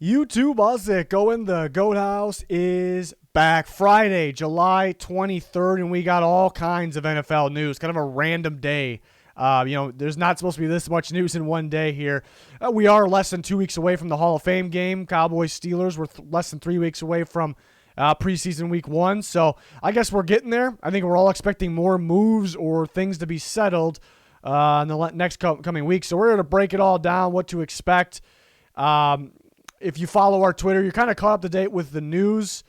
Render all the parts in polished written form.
YouTube, how's it going? The Goat House is back Friday, July 23rd, and we got all kinds of NFL news. Kind of a random day. There's not supposed to be this much news in one day here. We are less than 2 weeks away from the Hall of Fame game. Cowboys-Steelers, we're less than 3 weeks away from preseason week 1. So I guess we're getting there. I think we're all expecting more moves or things to be settled in the next coming weeks. So we're going to break it all down, what to expect. If you follow our Twitter, you're kind of caught up to date with the news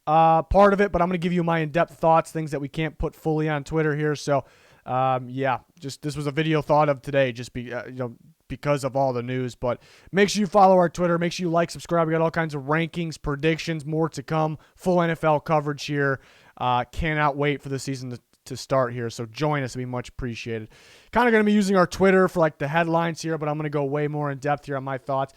part of it, but I'm going to give you my in-depth thoughts, things that we can't put fully on Twitter here. So, this was a video thought of today, just because of all the news. But make sure you follow our Twitter. Make sure you like, subscribe. We got all kinds of rankings, predictions, more to come. Full NFL coverage here. Cannot wait for the season to start here. So join us. It'd be much appreciated. Kind of going to be using our Twitter for like the headlines here, but I'm going to go way more in depth here on my thoughts.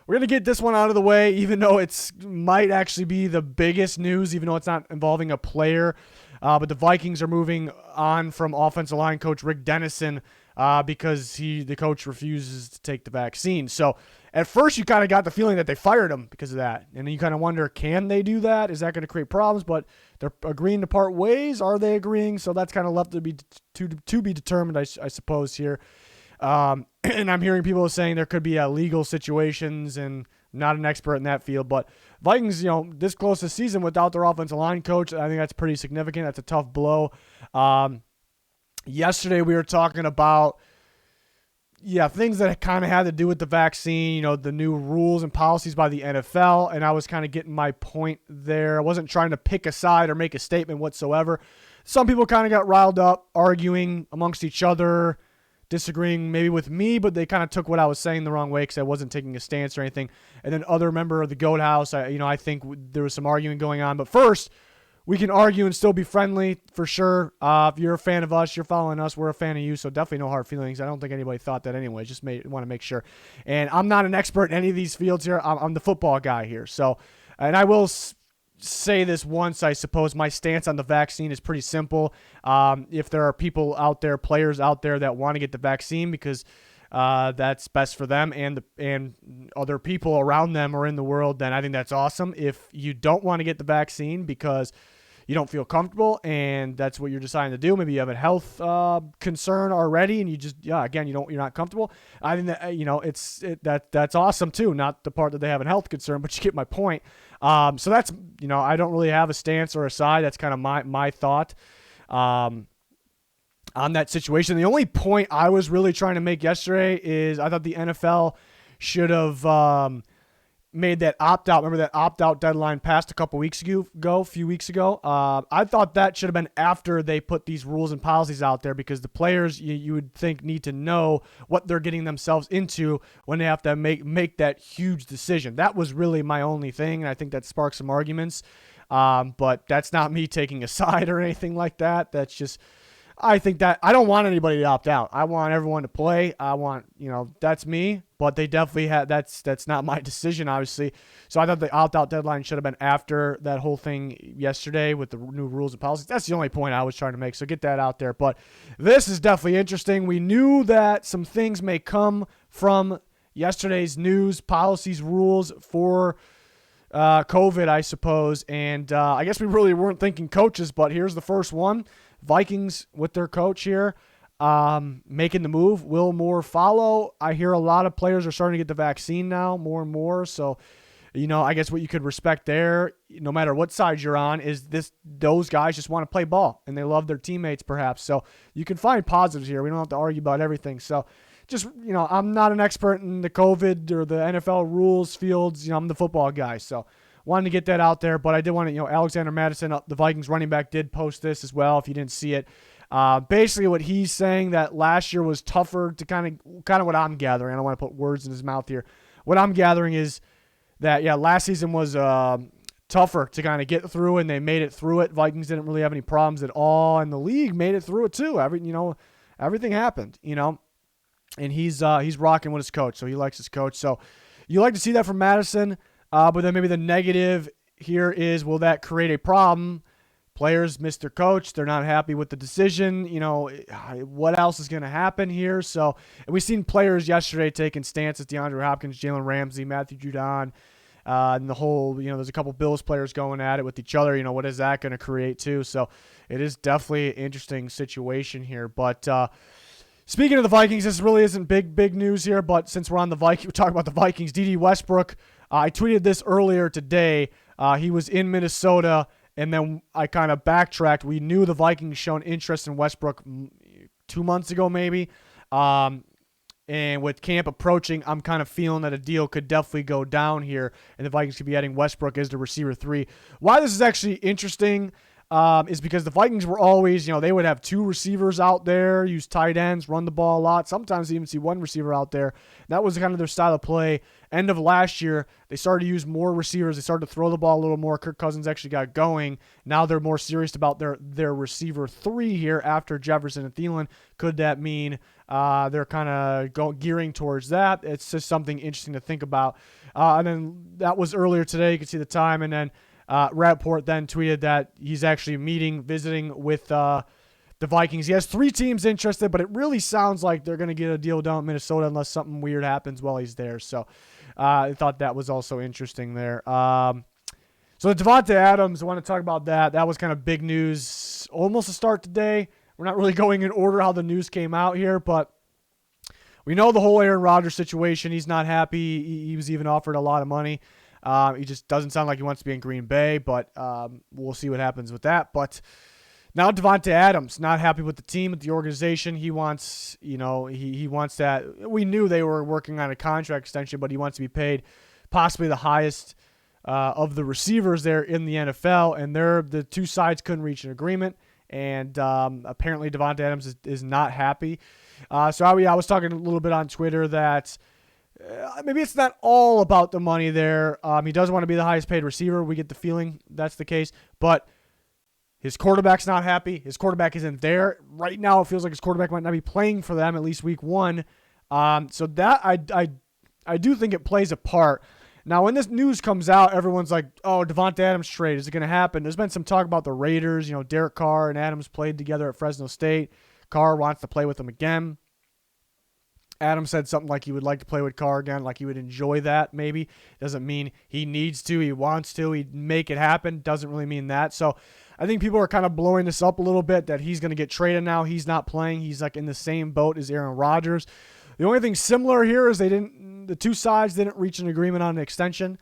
We're going to get this one out of the way, even though it might actually be the biggest news, even though it's not involving a player. But the Vikings are moving on from offensive line coach Rick Dennison because the coach refuses to take the vaccine. So at first you kind of got the feeling that they fired him because of that. And then you kind of wonder, can they do that? Is that going to create problems? But they're agreeing to part ways. Are they agreeing? So that's kind of left to be determined, I suppose, here. And I'm hearing people saying there could be legal situations, and not an expert in that field. But Vikings, this close to season without their offensive line coach, I think that's pretty significant. That's a tough blow. Yesterday we were talking about, things that kind of had to do with the vaccine, the new rules and policies by the NFL, and I was kind of getting my point there. I wasn't trying to pick a side or make a statement whatsoever. Some people kind of got riled up, arguing amongst each other, disagreeing maybe with me, but they kind of took what I was saying the wrong way because I wasn't taking a stance or anything. And then other member of the Goat House, I think there was some arguing going on. But first, we can argue and still be friendly for sure. If you're a fan of us, you're following us, we're a fan of you, so definitely no hard feelings. I don't think anybody thought that anyway. Just want to make sure. And I'm not an expert in any of these fields here. I'm the football guy here. So, and I will say this once, I suppose. My stance on the vaccine is pretty simple. If there are people out there, players out there that want to get the vaccine because that's best for them and other people around them or in the world, then I think that's awesome. If you don't want to get the vaccine because you don't feel comfortable and that's what you're deciding to do, maybe you have a health concern already and you just you're not comfortable, I think that that's awesome too. Not the part that they have a health concern, but you get my point. So that's, I don't really have a stance or a side. That's kind of my thought on that situation. The only point I was really trying to make yesterday is I thought the NFL should have made that opt-out. Remember that opt-out deadline passed a few weeks ago? I thought that should have been after they put these rules and policies out there, because the players, you would think, need to know what they're getting themselves into when they have to make that huge decision. That was really my only thing, and I think that sparked some arguments. But that's not me taking a side or anything like that. That's just, I think that I don't want anybody to opt out. I want everyone to play. I want, that's me, but they definitely had, that's not my decision, obviously. So I thought the opt-out deadline should have been after that whole thing yesterday with the new rules and policies. That's the only point I was trying to make. So get that out there. But this is definitely interesting. We knew that some things may come from yesterday's news, policies, rules for COVID, I suppose. And I guess we really weren't thinking coaches, but here's the first one. Vikings with their coach here making the move. Will more follow? I hear a lot of players are starting to get the vaccine now, more and more. So, I guess what you could respect there, no matter what side you're on, is those guys just want to play ball and they love their teammates perhaps. So you can find positives here. We don't have to argue about everything. So just, I'm not an expert in the COVID or the NFL rules fields. I'm the football guy. So wanted to get that out there, but I did want to, Alexander Mattison, the Vikings running back, did post this as well if you didn't see it. Basically what he's saying, that last year was tougher to kind of what I'm gathering. I don't want to put words in his mouth here. What I'm gathering is that, last season was tougher to kind of get through, and they made it through it. Vikings didn't really have any problems at all, and the league made it through it too. Everything happened, and he's rocking with his coach, so he likes his coach. So you like to see that from Madison. But then maybe the negative here is, will that create a problem? Players miss their coach. They're not happy with the decision. What else is going to happen here? So, and we've seen players yesterday taking stances: DeAndre Hopkins, Jalen Ramsey, Matthew Judon, And the whole, there's a couple Bills players going at it with each other. What is that going to create too? So it is definitely an interesting situation here. But speaking of the Vikings, this really isn't big news here. But since we're on the Vikings, we're talking about the Vikings. Dede Westbrook, I tweeted this earlier today. He was in Minnesota, and then I kind of backtracked. We knew the Vikings shown interest in Westbrook 2 months ago, maybe. And with camp approaching, I'm kind of feeling that a deal could definitely go down here, and the Vikings could be adding Westbrook as the receiver 3. Why this is actually interesting is because the Vikings were always, they would have 2 receivers out there, use tight ends, run the ball a lot. Sometimes they even see 1 receiver out there. That was kind of their style of play. End of last year, they started to use more receivers. They started to throw the ball a little more. Kirk Cousins actually got going. Now they're more serious about their receiver 3 here after Jefferson and Thielen. Could that mean they're kind of gearing towards that? It's just something interesting to think about. And then that was earlier today. You can see the time. And then Rappaport then tweeted that he's actually visiting with the Vikings. He has 3 teams interested, but it really sounds like they're going to get a deal done in Minnesota unless something weird happens while he's there. So I thought that was also interesting there. So the Davante Adams, I want to talk about that. That was kind of big news, almost a start today. We're not really going in order how the news came out here, but we know the whole Aaron Rodgers situation. He's not happy. He was even offered a lot of money. He just doesn't sound like he wants to be in Green Bay, but we'll see what happens with that. But now Davante Adams, not happy with the team, with the organization. He wants, he wants that. We knew they were working on a contract extension, but he wants to be paid possibly the highest of the receivers there in the NFL, and the 2 sides couldn't reach an agreement. And apparently Davante Adams is not happy. So I was talking a little bit on Twitter that maybe it's not all about the money there. He does want to be the highest paid receiver. We get the feeling that's the case. But his quarterback's not happy. His quarterback isn't there. Right now it feels like his quarterback might not be playing for them at least week 1. So that I do think it plays a part. Now, when this news comes out, everyone's like, oh, Davante Adams trade, is it going to happen? There's been some talk about the Raiders. Derek Carr and Adams played together at Fresno State. Carr wants to play with them again. Adams said something like he would like to play with Carr again, like he would enjoy that maybe. Doesn't mean he needs to, he wants to, he'd make it happen. Doesn't really mean that. So I think people are kind of blowing this up a little bit that he's going to get traded now. He's not playing. He's like in the same boat as Aaron Rodgers. The only thing similar here is the 2 sides didn't reach an agreement on an extension.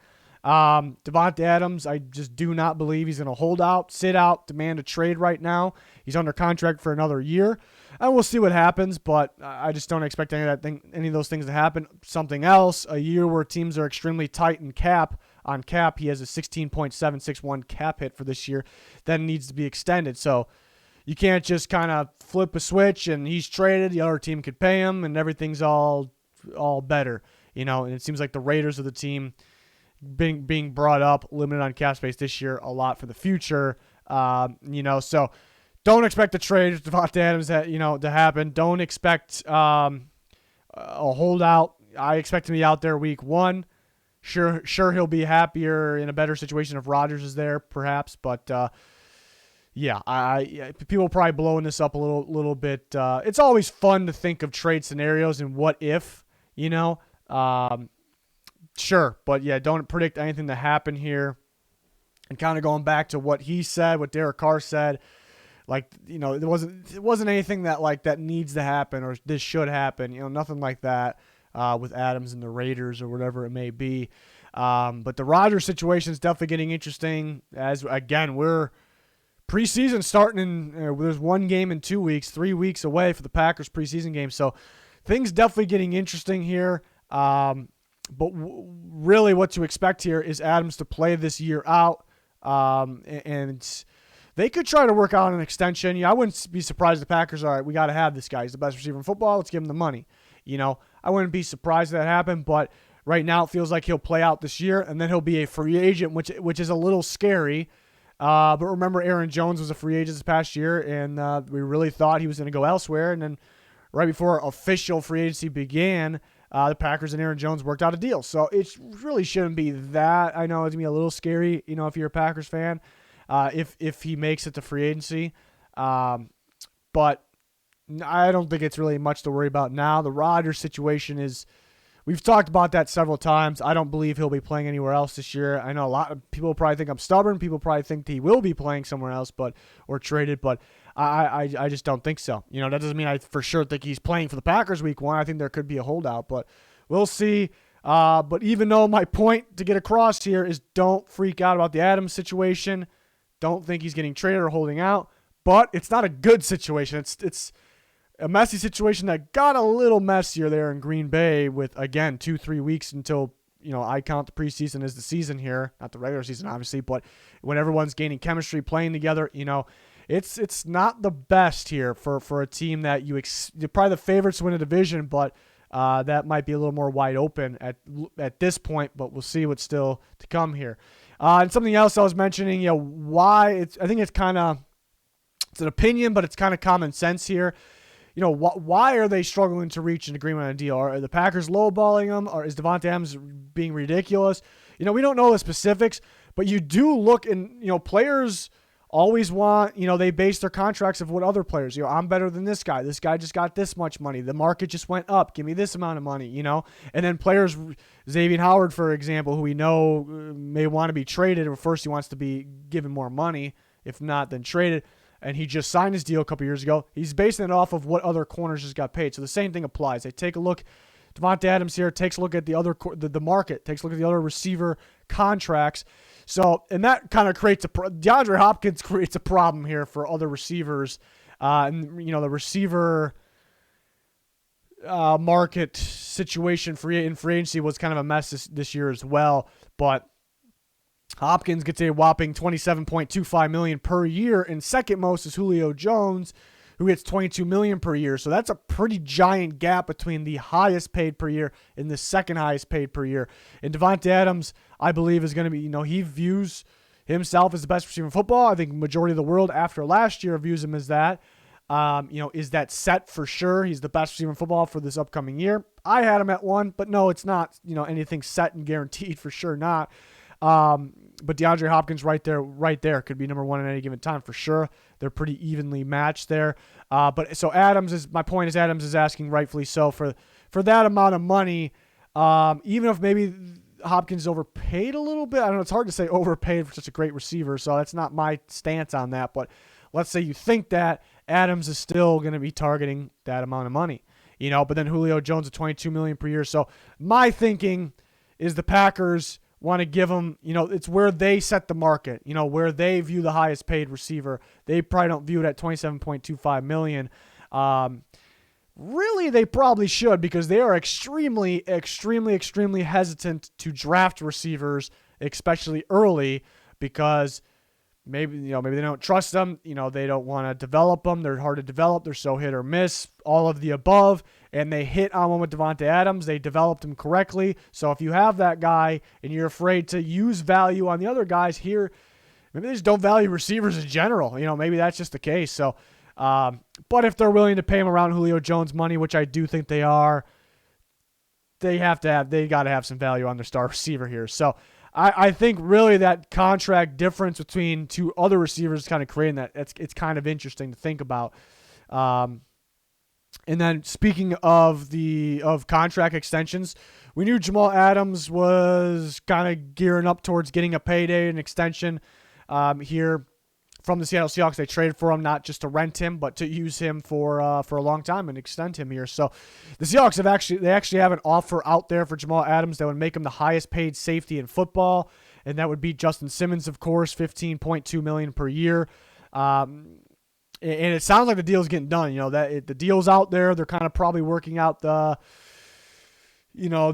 Davante Adams, I just do not believe he's going to hold out, sit out, demand a trade right now. He's under contract for another year, and we'll see what happens, but I just don't expect any of those things to happen. Something else, a year where teams are extremely tight in cap. On cap, he has a 16.761 cap hit for this year that needs to be extended. So you can't just kind of flip a switch and he's traded, the other team could pay him, and everything's all better. And it seems like the Raiders are the team being brought up, limited on cap space this year a lot for the future. So don't expect the trade with Davante Adams to happen. Don't expect a holdout. I expect him to be out there week 1. Sure he'll be happier in a better situation if Rodgers is there, perhaps, but people are probably blowing this up a little bit. It's always fun to think of trade scenarios and what if, sure, but yeah, don't predict anything to happen here. And kind of going back to what he said, what Derek Carr said, it wasn't anything that needs to happen or this should happen, nothing like that with Adams and the Raiders or whatever it may be. But the Rodgers situation is definitely getting interesting as, again, we're preseason starting in, there's 1 game in 2 weeks, 3 weeks away for the Packers preseason game. So things definitely getting interesting here. But really what to expect here is Adams to play this year out. And they could try to work out an extension. I wouldn't be surprised if the Packers, all right, we got to have this guy. He's the best receiver in football. Let's give him the money. I wouldn't be surprised if that happened, but right now it feels like he'll play out this year and then he'll be a free agent, which is a little scary. But remember, Aaron Jones was a free agent this past year, and we really thought he was going to go elsewhere. And then right before official free agency began, the Packers and Aaron Jones worked out a deal. So it really shouldn't be that. I know it's going to be a little scary, if you're a Packers fan, if he makes it to free agency. But I don't think it's really much to worry about now. The Rodgers situation is we've talked about that several times. I don't believe he'll be playing anywhere else this year. I know a lot of people probably think I'm stubborn. People probably think he will be playing somewhere else, or traded, but I just don't think so. That doesn't mean I for sure think he's playing for the Packers week 1. I think there could be a holdout, but we'll see. But even though my point to get across here is don't freak out about the Adams situation. Don't think he's getting traded or holding out. But it's not a good situation. It's a messy situation that got a little messier there in Green Bay with, again, 2-3 weeks until, I count the preseason as the season here. Not the regular season, obviously, but when everyone's gaining chemistry, playing together, it's not the best here for a team that you're probably the favorites to win a division, but that might be a little more wide open at this point, but we'll see what's still to come here. And something else I was mentioning, why I think it's an opinion, but it's kind of common sense here. Why are they struggling to reach an agreement on a deal? Are the Packers lowballing them, or is Davante Adams being ridiculous? We don't know the specifics, but you do look and players always want, they base their contracts of what other players, I'm better than this guy. This guy just got this much money. The market just went up. Give me this amount of money, and then players, Xavier Howard, for example, who we know may want to be traded, or first he wants to be given more money, if not, then traded. And he just signed his deal a couple years ago. He's basing it off of what other corners just got paid. So the same thing applies. They take a look. Davante Adams here takes a look at the other the market, takes a look at the other receiver contracts. So, and that kind of creates DeAndre Hopkins creates a problem here for other receivers. And the receiver market situation in free agency was kind of a mess this year as well. But Hopkins gets a whopping $27.25 million per year, and second most is Julio Jones, who gets $22 million per year. So that's a pretty giant gap between the highest paid per year and the second highest paid per year. And Davante Adams, I believe, is going to be, he views himself as the best receiver in football. I think majority of the world after last year views him as that. Is that set for sure? He's the best receiver in football for this upcoming year. I had him at 1, but no, it's not, anything set and guaranteed, for sure not. But DeAndre Hopkins right there could be number 1 at any given time for sure. They're pretty evenly matched there. But so Adams is asking, rightfully so, for that amount of money, even if maybe Hopkins is overpaid a little bit. I don't know. It's hard to say overpaid for such a great receiver. So that's not my stance on that. But let's say you think that Adams is still going to be targeting that amount of money, but then Julio Jones at $22 million per year. So my thinking is the Packers want to give them, it's where they set the market, where they view the highest paid receiver. They probably don't view it at $27.25 million. Really, they probably should, because they are extremely, extremely, extremely hesitant to draft receivers, especially early, because maybe they don't trust them. They don't want to develop them. They're hard to develop. They're so hit or miss, all of the above. And they hit on one with Davante Adams. They developed him correctly. So if you have that guy and you're afraid to use value on the other guys here, maybe they just don't value receivers in general. Maybe that's just the case. So, but if they're willing to pay him around Julio Jones money, which I do think they are, they got to have some value on their star receiver here. So I think really that contract difference between two other receivers is kind of creating that. It's kind of interesting to think about. And then speaking of contract extensions, we knew Jamal Adams was kind of gearing up towards getting a payday, an extension here from the Seattle Seahawks. They traded for him not just to rent him, but to use him for a long time and extend him here. So the Seahawks actually have an offer out there for Jamal Adams that would make him the highest paid safety in football, and that would be Justin Simmons, of course, $15.2 million per year. And it sounds like the deal's getting done. The deal's out there. They're kind of probably working out the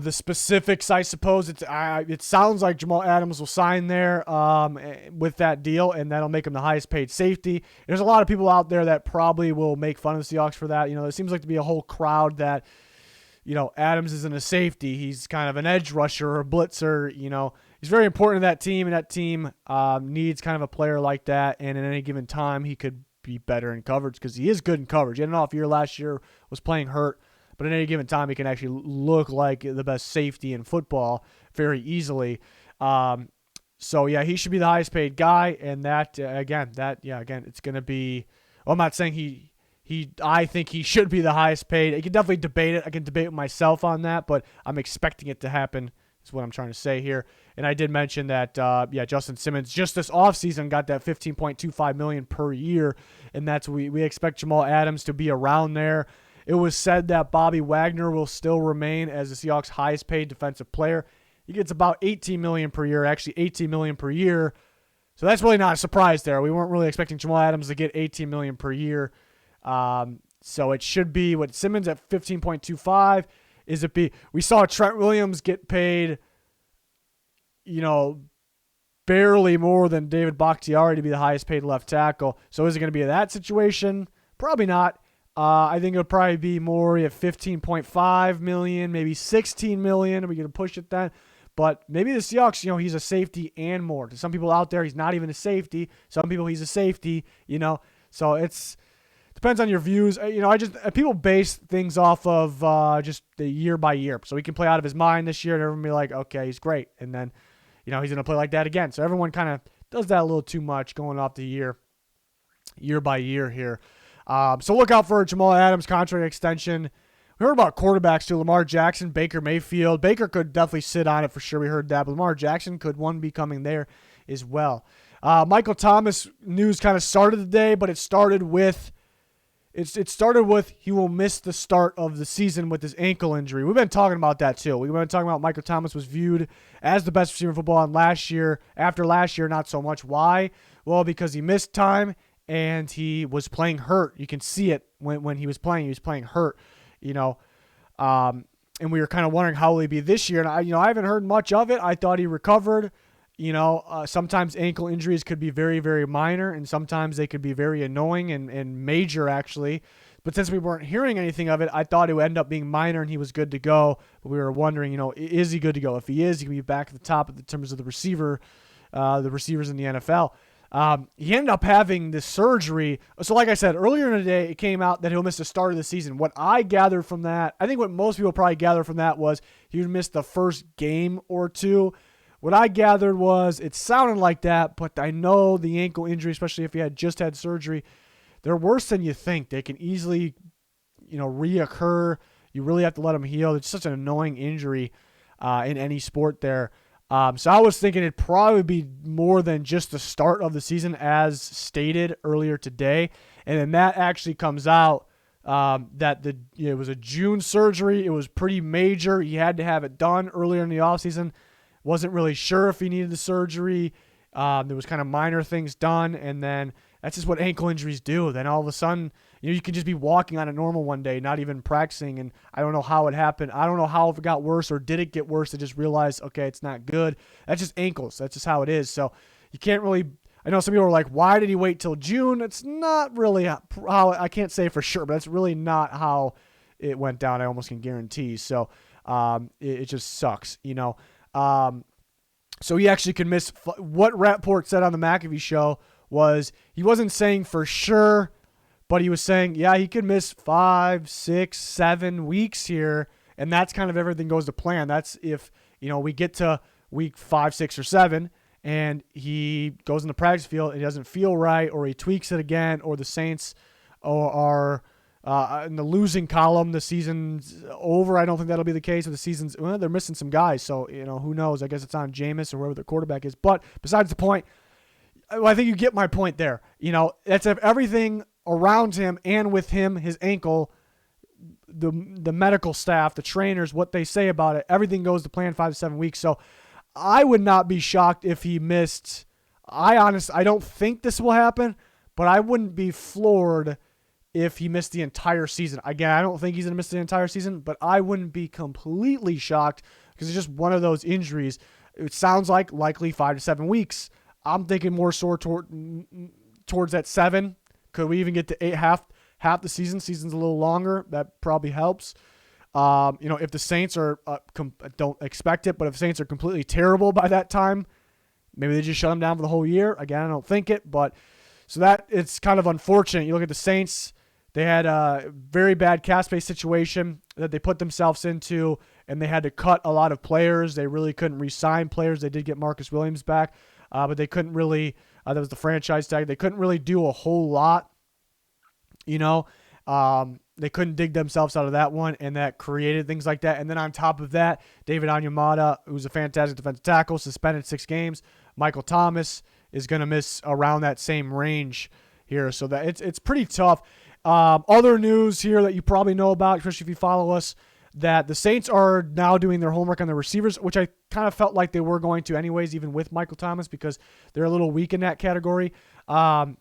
specifics, I suppose. It sounds like Jamal Adams will sign there with that deal, and that'll make him the highest paid safety. There's a lot of people out there that probably will make fun of the Seahawks for that. There seems like to be a whole crowd that, Adams isn't a safety. He's kind of an edge rusher or a blitzer. He's very important to that team, and that team needs kind of a player like that. And at any given time, he could be better in coverage because he is good in coverage. He had an off year last year, was playing hurt, but at any given time, he can actually look like the best safety in football very easily. So yeah, he should be the highest paid guy, and that again, it's going to be. Well, I'm not saying he I think he should be the highest paid. You can definitely debate it. I can debate with myself on that, but I'm expecting it to happen is what I'm trying to say here. And I did mention that, Justin Simmons just this offseason got that $15.25 million per year, and that's we expect Jamal Adams to be around there. It was said that Bobby Wagner will still remain as the Seahawks' highest paid defensive player. He gets about $18 million per year, actually $18 million per year. So that's really not a surprise there. We weren't really expecting Jamal Adams to get $18 million per year. So it should be what Simmons at 15.25. We saw Trent Williams get paid, barely more than David Bakhtiari to be the highest paid left tackle. So is it going to be that situation? Probably not. I think it would probably be more at 15.5 million, maybe 16 million. Are we going to push it then? But maybe the Seahawks, he's a safety and more. To some people out there, he's not even a safety. Some people, he's a safety, So it's depends on your views. People base things off of just the year by year. So he can play out of his mind this year, and everyone be like, okay, he's great. And then, he's going to play like that again. So everyone kind of does that a little too much going off the year by year here. So look out for Jamal Adams' contract extension. We heard about quarterbacks too. Lamar Jackson, Baker Mayfield. Baker could definitely sit on it for sure. We heard that. But Lamar Jackson could one be coming there as well. Michael Thomas news kind of started the day, but it started with he will miss the start of the season with his ankle injury. We've been talking about that too. We've been talking about Michael Thomas was viewed as the best receiver in football on last year. After last year, not so much. Why? Well, because he missed time and he was playing hurt. You can see it when he was playing hurt. And we were kind of wondering how will he be this year. And I haven't heard much of it. I thought he recovered. Sometimes ankle injuries could be very, very minor, and sometimes they could be very annoying and major actually. But since we weren't hearing anything of it, I thought it would end up being minor and he was good to go. But we were wondering, is he good to go? If he is, he can be back at the top in terms of the receivers in the NFL. He ended up having this surgery. So like I said, earlier in the day, it came out that he'll miss the start of the season. What I gathered from that, I think what most people probably gathered from that was he would miss the first game or two. What I gathered was it sounded like that, but I know the ankle injury, especially if he had just had surgery, they're worse than you think. They can easily, reoccur. You really have to let them heal. It's such an annoying injury in any sport there. So I was thinking it'd probably be more than just the start of the season as stated earlier today. And then that actually comes out that it was a June surgery. It was pretty major. He had to have it done earlier in the offseason. Wasn't really sure if he needed the surgery. There was kind of minor things done, and then that's just what ankle injuries do. Then all of a sudden, you can just be walking on it normal one day, not even practicing, and I don't know how it happened. I don't know how it got worse, or did it get worse to just realize, okay, it's not good. That's just ankles. That's just how it is. So you can't really – I know some people are like, why did he wait till June? It's not really how – I can't say for sure, but that's really not how it went down, I almost can guarantee. So it just sucks, So he actually could miss. What Rapport said on the McAfee show was he wasn't saying for sure, but he was saying, yeah, he could miss 5, 6, 7 weeks here, and that's kind of everything goes to plan. That's if we get to week 5, 6, or 7, and he goes in the practice field, and he doesn't feel right, or he tweaks it again, or the Saints are in the losing column, the season's over. I don't think that'll be the case. With they're missing some guys, so who knows? I guess it's on Jameis or whoever the quarterback is. But besides the point, I think you get my point there. That's if everything around him and with him, his ankle, the medical staff, the trainers, what they say about it, everything goes to plan 5 to 7 weeks. So I would not be shocked if he missed. I don't think this will happen, but I wouldn't be floored if he missed the entire season. Again, I don't think he's going to miss the entire season, but I wouldn't be completely shocked because it's just one of those injuries. It sounds like likely 5 to 7 weeks. I'm thinking more sore towards that 7. Could we even get to 8, half the season? Season's a little longer. That probably helps. If the Saints are, don't expect it, but if the Saints are completely terrible by that time, maybe they just shut him down for the whole year. Again, I don't think it, but so that it's kind of unfortunate. You look at the Saints. They had a very bad cap space situation that they put themselves into, and they had to cut a lot of players. They really couldn't re-sign players. They did get Marcus Williams back, but they couldn't really that was the franchise tag. They couldn't really do a whole lot, They couldn't dig themselves out of that one, and that created things like that. And then on top of that, David Onyemata, who's a fantastic defensive tackle, suspended 6 games. Michael Thomas is going to miss around that same range here. So that it's pretty tough. Other news here that you probably know about, especially if you follow us, that the Saints are now doing their homework on their receivers, which I kind of felt like they were going to anyways, even with Michael Thomas, because they're a little weak in that category. But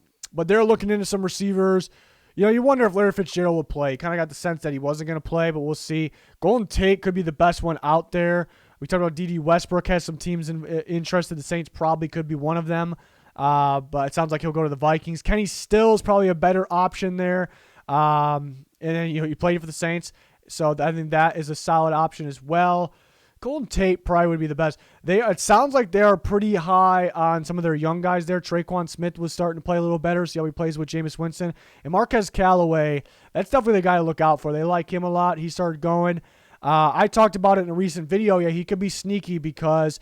they're looking into some receivers. You wonder if Larry Fitzgerald would play. Kind of got the sense that he wasn't going to play, but we'll see. Golden Tate could be the best one out there. We talked about Dede Westbrook has some teams interested. The Saints probably could be one of them, but it sounds like he'll go to the Vikings. Kenny Stills probably a better option there, and then he played for the Saints, so I think that is a solid option as well. Golden Tate probably would be the best. It sounds like they are pretty high on some of their young guys there. Traquan Smith was starting to play a little better. See how he plays with Jameis Winston. And Marquez Callaway, that's definitely the guy to look out for. They like him a lot. He started going. I talked about it in a recent video. Yeah, he could be sneaky because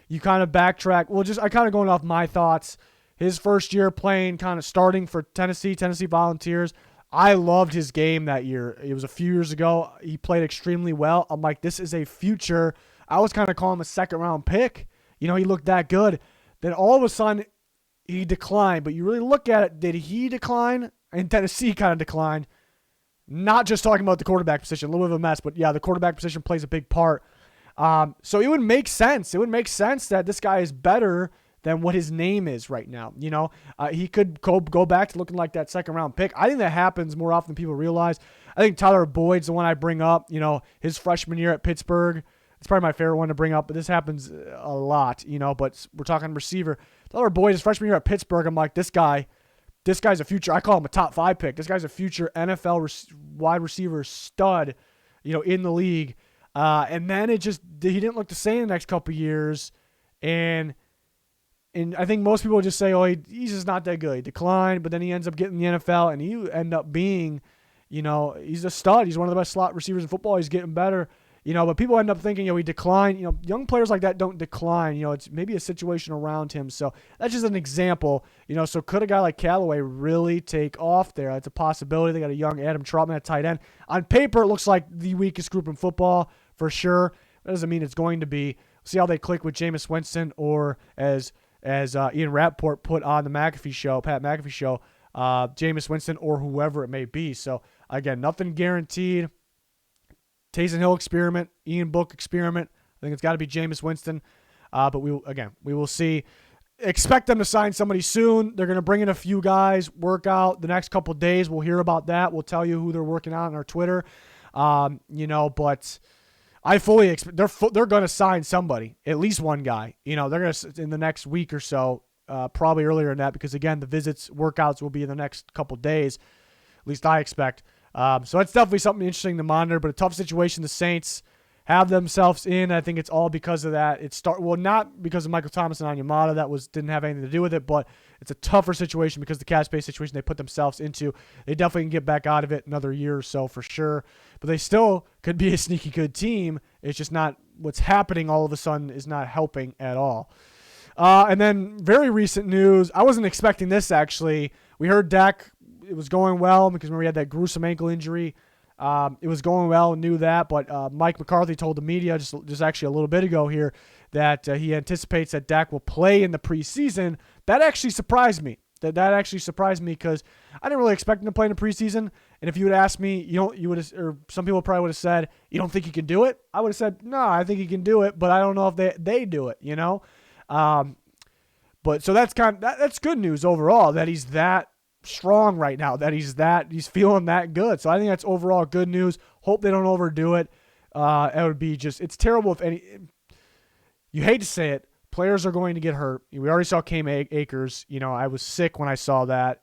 you kind of backtrack. Well, I kind of going off my thoughts. His first year playing, kind of starting for Tennessee Volunteers. I loved his game that year. It was a few years ago. He played extremely well. I'm like, this is a future. I was kind of calling him a second-round pick. He looked that good. Then all of a sudden, he declined. But you really look at it, did he decline? And Tennessee kind of declined. Not just talking about the quarterback position, a little bit of a mess. But, yeah, the quarterback position plays a big part. So it would make sense. It would make sense that this guy is better than what his name is right now. He could go back to looking like that second-round pick. I think that happens more often than people realize. I think Tyler Boyd's the one I bring up. His freshman year at Pittsburgh. It's probably my favorite one to bring up, but this happens a lot, but we're talking receiver. Tyler Boyd, his freshman year at Pittsburgh, I'm like, this guy's a future. I call him a top 5 pick. This guy's a future NFL wide receiver stud, in the league. And then he didn't look the same the next couple of years. And I think most people would just say, he's just not that good. He declined, but then he ends up getting the NFL, and he end up being, he's a stud. He's one of the best slot receivers in football. He's getting better, but people end up thinking, he declined. Young players like that don't decline. It's maybe a situation around him. So that's just an example, so could a guy like Callaway really take off there? That's a possibility. They got a young Adam Trautman at tight end. On paper, it looks like the weakest group in football for sure. That doesn't mean it's going to be. See how they click with Jameis Winston, or as Ian Rappaport put on the Pat McAfee show, Jameis Winston or whoever it may be. So, again, nothing guaranteed. Taysom Hill experiment, Ian Book experiment. I think it's got to be Jameis Winston. But we will see. Expect them to sign somebody soon. They're going to bring in a few guys, work out the next couple of days. We'll hear about that. We'll tell you who they're working on our Twitter. But I fully expect they're going to sign somebody, at least one guy. They're going to in the next week or so, probably earlier than that, because again, the workouts will be in the next couple days. At least I expect. So that's definitely something interesting to monitor. But a tough situation the Saints have themselves in. I think it's all because of that. Not because of Michael Thomas and Onyemata. That didn't have anything to do with it, but it's a tougher situation because the cap space situation they put themselves into. They definitely can get back out of it another year or so for sure. But they still could be a sneaky good team. It's just not what's happening all of a sudden is not helping at all. And then very recent news. I wasn't expecting this, actually. We heard Dak, it was going well because remember he had that gruesome ankle injury. It was going well, knew that, but Mike McCarthy told the media just actually a little bit ago here that he anticipates that Dak will play in the preseason. That actually surprised me. That actually surprised me because I didn't really expect him to play in the preseason. And if you would ask me, you would have, or some people probably would have said, you don't think he can do it? I would have said, no, I think he can do it, but I don't know if they do it, But so that's good news overall that he's that strong right now, that he's feeling that good. So I think that's overall good news. Hope they don't overdo it. It would be it's terrible you hate to say it, players are going to get hurt. We already saw Cam Akers. I was sick when I saw that.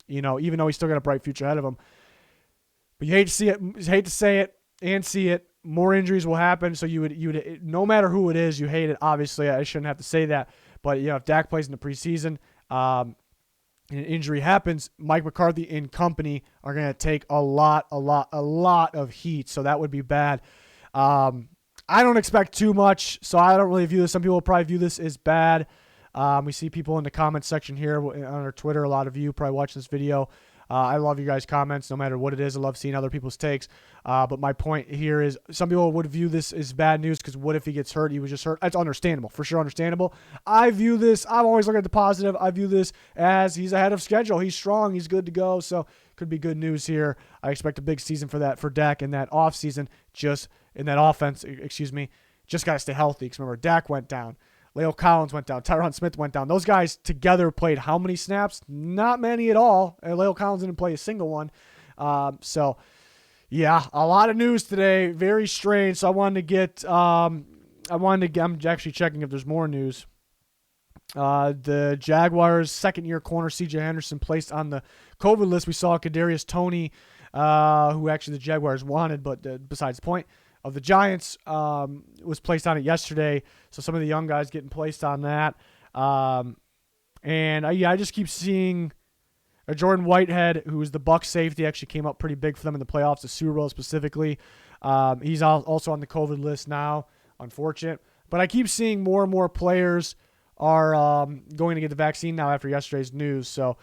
Even though he's still got a bright future ahead of him. But you hate to see it, hate to say it and see it. More injuries will happen. So you would no matter who it is, you hate it. Obviously, I shouldn't have to say that. But if Dak plays in the preseason, and an injury happens, Mike McCarthy and company are going to take a lot of heat. So that would be bad. I don't expect too much, so I don't really view this. Some people will probably view this as bad. We see people in the comments section here on our Twitter, a lot of you probably watching this video. I love you guys' comments, no matter what it is. I love seeing other people's takes. But my point here is some people would view this as bad news because what if he gets hurt? He was just hurt. That's understandable, for sure understandable. I view this, I'm always looking at the positive. I view this as he's ahead of schedule. He's strong. He's good to go. So could be good news here. I expect a big season for Dak in that offseason, just in that offense, just got to stay healthy. Because remember, Dak went down. Leo Collins went down. Tyron Smith went down. Those guys together played how many snaps? Not many at all. And Leo Collins didn't play a single one. Yeah, a lot of news today. Very strange. So I wanted to get I'm actually checking if there's more news. The Jaguars' second-year corner C.J. Henderson placed on the COVID list. We saw Kadarius Toney, who actually the Jaguars wanted, but besides the point, of the Giants, was placed on it yesterday. So some of the young guys getting placed on that. I just keep seeing Jordan Whitehead, who is the Bucs safety, actually came up pretty big for them in the playoffs, the Super Bowl specifically. He's also on the COVID list now. Unfortunate. But I keep seeing more and more players are going to get the vaccine now after yesterday's news. So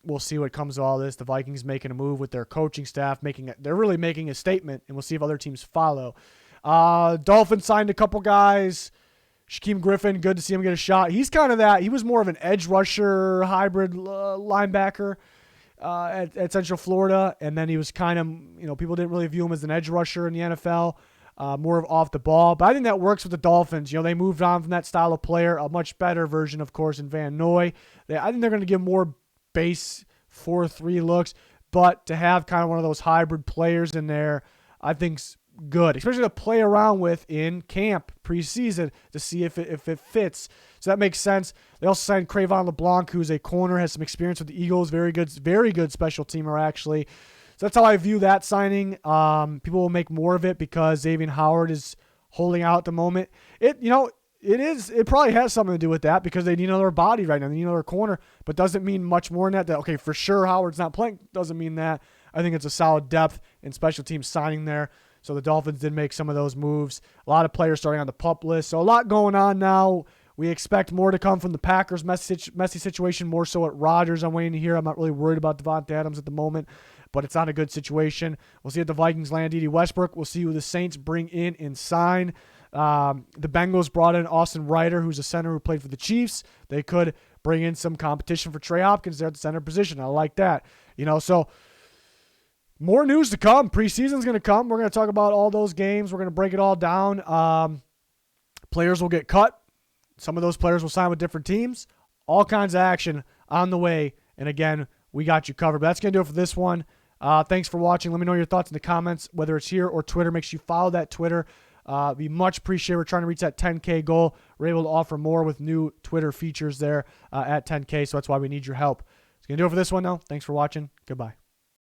we'll see what comes of all this. The Vikings making a move with their coaching staff. They're really making a statement, and we'll see if other teams follow. Dolphins signed a couple guys. Shaquem Griffin, good to see him get a shot. He's kind of that. He was more of an edge rusher, hybrid linebacker at Central Florida, and then he was kind of, people didn't really view him as an edge rusher in the NFL, more of off the ball. But I think that works with the Dolphins. They moved on from that style of player, a much better version, of course, in Van Noy. I think they're going to give more base 4-3 looks, but to have kind of one of those hybrid players in there, I think's good, especially to play around with in camp preseason to see if it fits. So that makes sense. They also signed Cravon LeBlanc, who's a corner, has some experience with the Eagles, very good special teamer actually. So that's how I view that signing. People will make more of it because Xavier Howard is holding out at the moment. It probably has something to do with that because they need another body right now. They need another corner, but doesn't mean much more than that. Okay, for sure Howard's not playing. Doesn't mean that. I think it's a solid depth in special teams signing there. So the Dolphins did make some of those moves. A lot of players starting on the PUP list. So a lot going on now. We expect more to come from the Packers' messy situation, more so at Rodgers. I'm waiting to hear. I'm not really worried about Davante Adams at the moment, but it's not a good situation. We'll see if the Vikings land Dede Westbrook. We'll see who the Saints bring in and sign. The Bengals brought in Austin Ryder, who's a center who played for the Chiefs. They could bring in some competition for Trey Hopkins there at the center position. I like that. So more news to come. Preseason's going to come. We're going to talk about all those games. We're going to break it all down. Players will get cut. Some of those players will sign with different teams. All kinds of action on the way. And again, we got you covered. But that's going to do it for this one. Thanks for watching. Let me know your thoughts in the comments, whether it's here or Twitter. Make sure you follow that Twitter. Be much appreciated. We're trying to reach that 10K goal. We're able to offer more with new Twitter features there at 10K. So that's why we need your help. It's going to do it for this one, though. Thanks for watching. Goodbye.